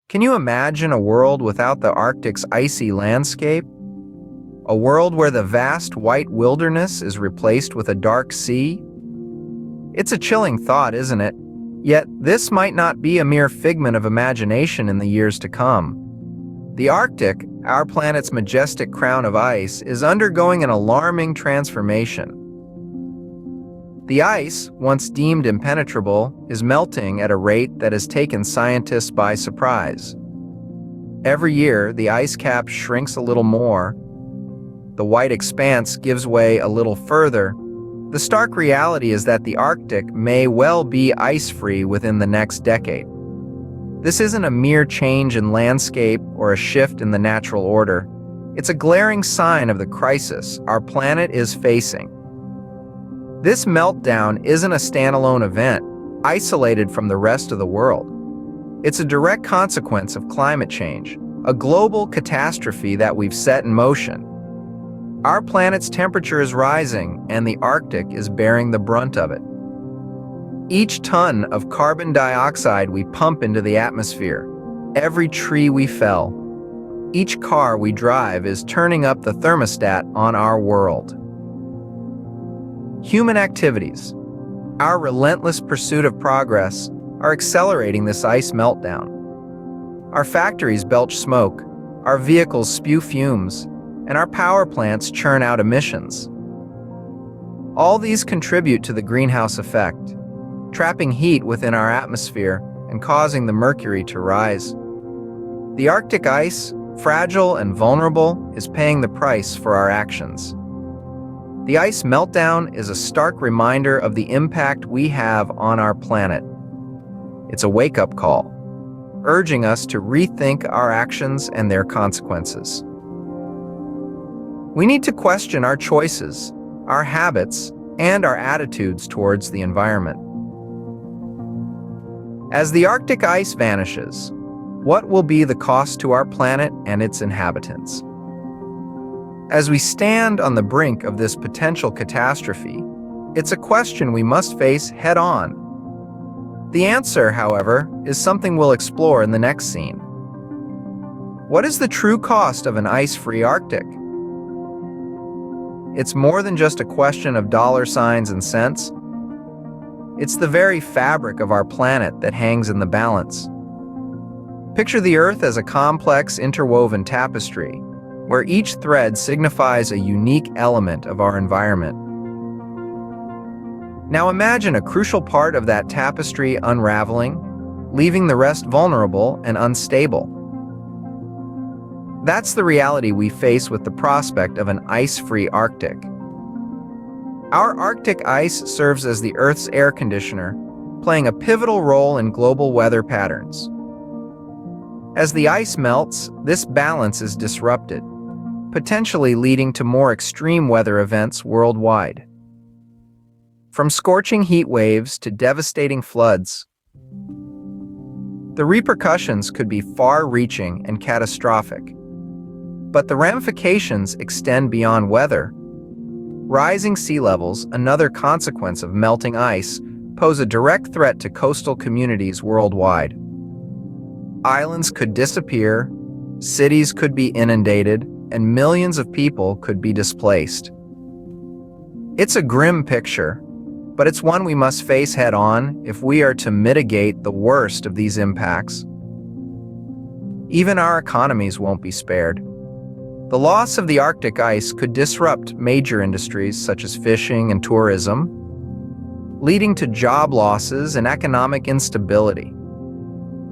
Can you imagine a world without the Arctic's icy landscape? A world where the vast white wilderness is replaced with a dark sea? It's a chilling thought, isn't it? Yet, this might not be a mere figment of imagination in the years to come. The Arctic, our planet's majestic crown of ice, is undergoing an alarming transformation. The ice, once deemed impenetrable, is melting at a rate that has taken scientists by surprise. Every year, the ice cap shrinks a little more. The white expanse gives way a little further. The stark reality is that the Arctic may well be ice-free within the next decade. This isn't a mere change in landscape or a shift in the natural order. It's a glaring sign of the crisis our planet is facing. This meltdown isn't a standalone event, isolated from the rest of the world. It's a direct consequence of climate change, a global catastrophe that we've set in motion. Our planet's temperature is rising, and the Arctic is bearing the brunt of it. Each ton of carbon dioxide we pump into the atmosphere, every tree we fell, each car we drive is turning up the thermostat on our world. Human activities, our relentless pursuit of progress, are accelerating this ice meltdown. Our factories belch smoke, our vehicles spew fumes, and our power plants churn out emissions. All these contribute to the greenhouse effect, trapping heat within our atmosphere and causing the mercury to rise. The Arctic ice, fragile and vulnerable, is paying the price for our actions. The ice meltdown is a stark reminder of the impact we have on our planet. It's a wake-up call, urging us to rethink our actions and their consequences. We need to question our choices, our habits, and our attitudes towards the environment. As the Arctic ice vanishes, what will be the cost to our planet and its inhabitants? As we stand on the brink of this potential catastrophe, it's a question we must face head-on. The answer, however, is something we'll explore in the next scene. What is the true cost of an ice-free Arctic? It's more than just a question of dollar signs and cents. It's the very fabric of our planet that hangs in the balance. Picture the Earth as a complex, interwoven tapestry, where each thread signifies a unique element of our environment. Now imagine a crucial part of that tapestry unraveling, leaving the rest vulnerable and unstable. That's the reality we face with the prospect of an ice-free Arctic. Our Arctic ice serves as the Earth's air conditioner, playing a pivotal role in global weather patterns. As the ice melts, this balance is disrupted, potentially leading to more extreme weather events worldwide. From scorching heat waves to devastating floods, the repercussions could be far-reaching and catastrophic. But the ramifications extend beyond weather. Rising sea levels, another consequence of melting ice, pose a direct threat to coastal communities worldwide. Islands could disappear, cities could be inundated, and millions of people could be displaced. It's a grim picture, but it's one we must face head-on if we are to mitigate the worst of these impacts. Even our economies won't be spared. The loss of the Arctic ice could disrupt major industries such as fishing and tourism, leading to job losses and economic instability.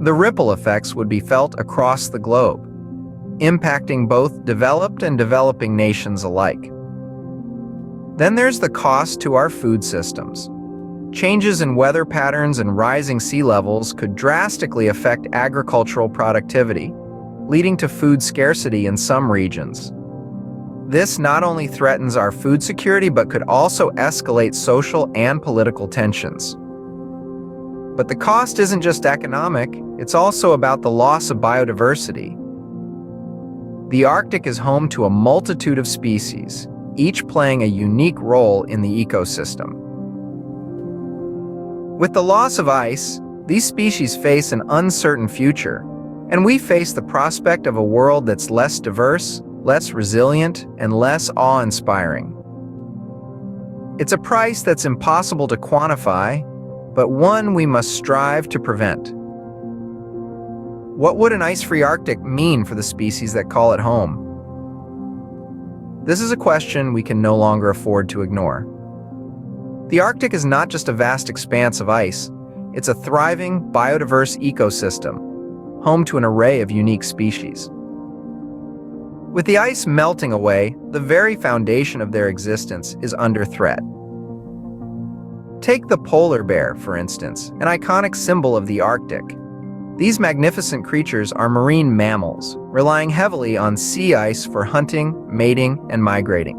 The ripple effects would be felt across the globe, impacting both developed and developing nations alike. Then there's the cost to our food systems. Changes in weather patterns and rising sea levels could drastically affect agricultural productivity, leading to food scarcity in some regions. This not only threatens our food security, but could also escalate social and political tensions. But the cost isn't just economic, it's also about the loss of biodiversity. The Arctic is home to a multitude of species, each playing a unique role in the ecosystem. With the loss of ice, these species face an uncertain future, And we face the prospect of a world that's less diverse, less resilient, and less awe-inspiring. It's a price that's impossible to quantify, but one we must strive to prevent. What would an ice-free Arctic mean for the species that call it home? This is a question we can no longer afford to ignore. The Arctic is not just a vast expanse of ice, it's a thriving, biodiverse ecosystem, home to an array of unique species. With the ice melting away, the very foundation of their existence is under threat. Take the polar bear, for instance, an iconic symbol of the Arctic. These magnificent creatures are marine mammals, relying heavily on sea ice for hunting, mating, and migrating.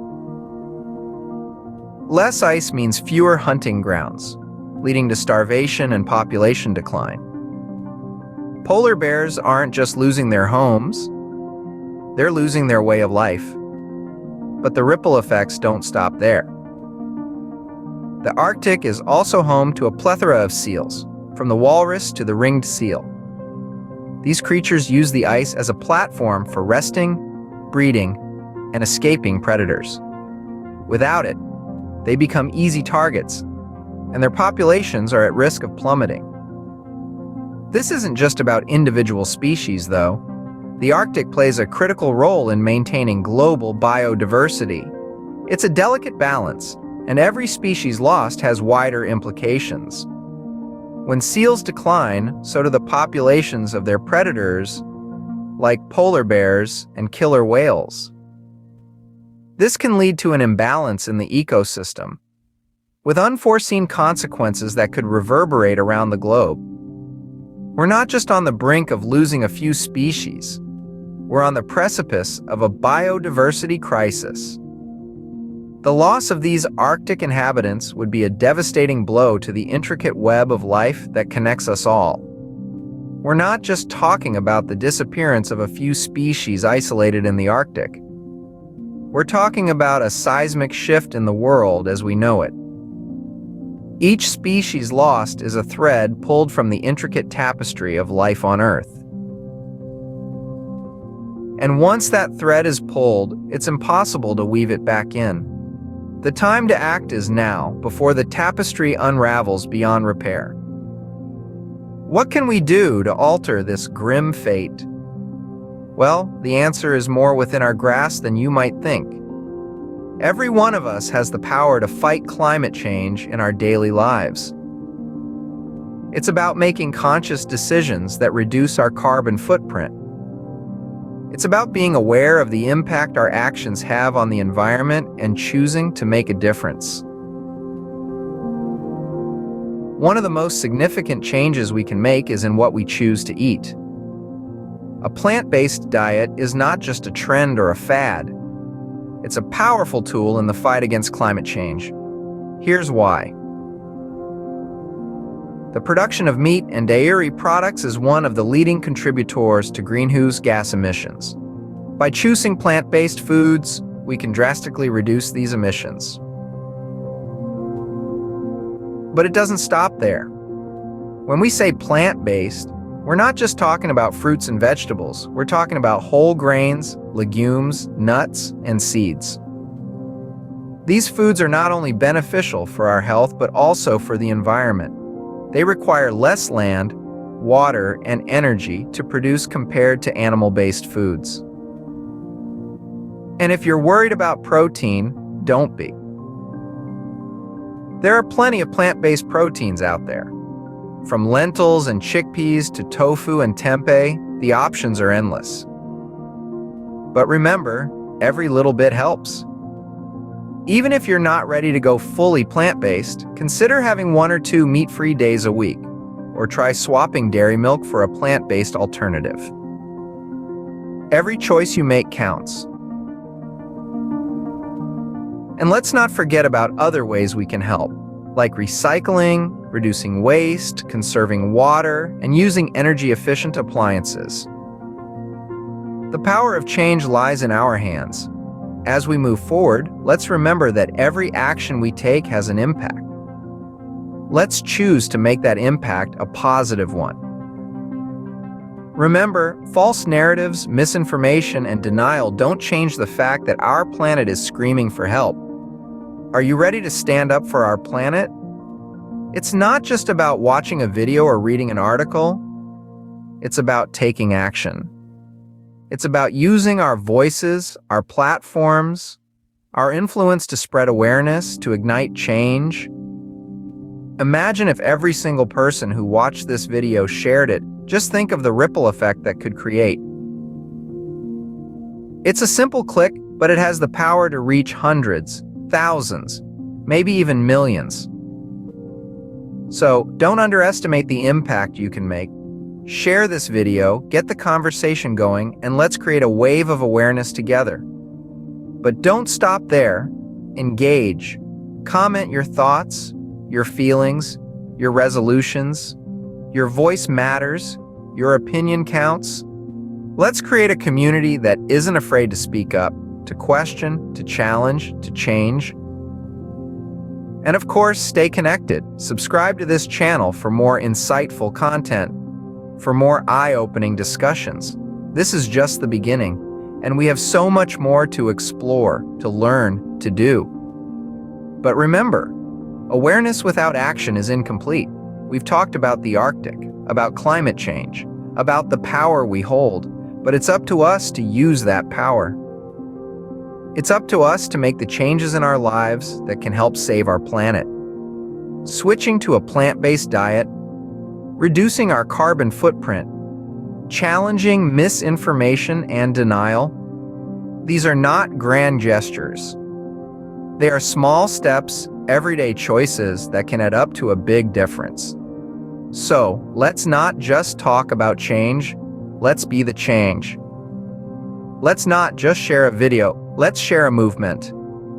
Less ice means fewer hunting grounds, leading to starvation and population decline. Polar bears aren't just losing their homes, they're losing their way of life. But the ripple effects don't stop there. The Arctic is also home to a plethora of seals, from the walrus to the ringed seal. These creatures use the ice as a platform for resting, breeding, and escaping predators. Without it, they become easy targets, and their populations are at risk of plummeting. This isn't just about individual species, though. The Arctic plays a critical role in maintaining global biodiversity. It's a delicate balance, and every species lost has wider implications. When seals decline, so do the populations of their predators, like polar bears and killer whales. This can lead to an imbalance in the ecosystem, with unforeseen consequences that could reverberate around the globe. We're not just on the brink of losing a few species. We're on the precipice of a biodiversity crisis. The loss of these Arctic inhabitants would be a devastating blow to the intricate web of life that connects us all. We're not just talking about the disappearance of a few species isolated in the Arctic. We're talking about a seismic shift in the world as we know it. Each species lost is a thread pulled from the intricate tapestry of life on Earth. And once that thread is pulled, it's impossible to weave it back in. The time to act is now, before the tapestry unravels beyond repair. What can we do to alter this grim fate? Well, the answer is more within our grasp than you might think. Every one of us has the power to fight climate change in our daily lives. It's about making conscious decisions that reduce our carbon footprint. It's about being aware of the impact our actions have on the environment and choosing to make a difference. One of the most significant changes we can make is in what we choose to eat. A plant-based diet is not just a trend or a fad. It's a powerful tool in the fight against climate change. Here's why. The production of meat and dairy products is one of the leading contributors to greenhouse gas emissions. By choosing plant-based foods, we can drastically reduce these emissions. But it doesn't stop there. When we say plant-based, we're not just talking about fruits and vegetables. We're talking about whole grains, legumes, nuts, and seeds. These foods are not only beneficial for our health, but also for the environment. They require less land, water, and energy to produce compared to animal-based foods. And if you're worried about protein, don't be. There are plenty of plant-based proteins out there. From lentils and chickpeas to tofu and tempeh, the options are endless. But remember, every little bit helps. Even if you're not ready to go fully plant-based, consider having 1 or 2 meat-free days a week, or try swapping dairy milk for a plant-based alternative. Every choice you make counts. And let's not forget about other ways we can help, like recycling, reducing waste, conserving water, and using energy-efficient appliances. The power of change lies in our hands. As we move forward, let's remember that every action we take has an impact. Let's choose to make that impact a positive one. Remember, false narratives, misinformation, and denial don't change the fact that our planet is screaming for help. Are you ready to stand up for our planet? It's not just about watching a video or reading an article. It's about taking action. It's about using our voices, our platforms, our influence to spread awareness, to ignite change. Imagine if every single person who watched this video shared it. Just think of the ripple effect that could create. It's a simple click, but it has the power to reach hundreds, thousands, maybe even millions. So, don't underestimate the impact you can make. Share this video, get the conversation going, and let's create a wave of awareness together. But don't stop there. Engage. Comment your thoughts, your feelings, your resolutions. Your voice matters. Your opinion counts. Let's create a community that isn't afraid to speak up, to question, to challenge, to change. And of course, stay connected. Subscribe to this channel for more insightful content, for more eye-opening discussions. This is just the beginning, and we have so much more to explore, to learn, to do. But remember, awareness without action is incomplete. We've talked about the Arctic, about climate change, about the power we hold, but it's up to us to use that power. It's up to us to make the changes in our lives that can help save our planet. Switching to a plant-based diet, reducing our carbon footprint, challenging misinformation and denial. These are not grand gestures. They are small steps, everyday choices that can add up to a big difference. So, let's not just talk about change, let's be the change. Let's not just share a video, let's share a movement.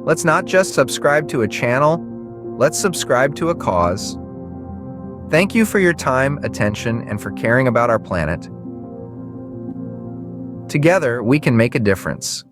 Let's not just subscribe to a channel, let's subscribe to a cause. Thank you for your time, attention, and for caring about our planet. Together, we can make a difference.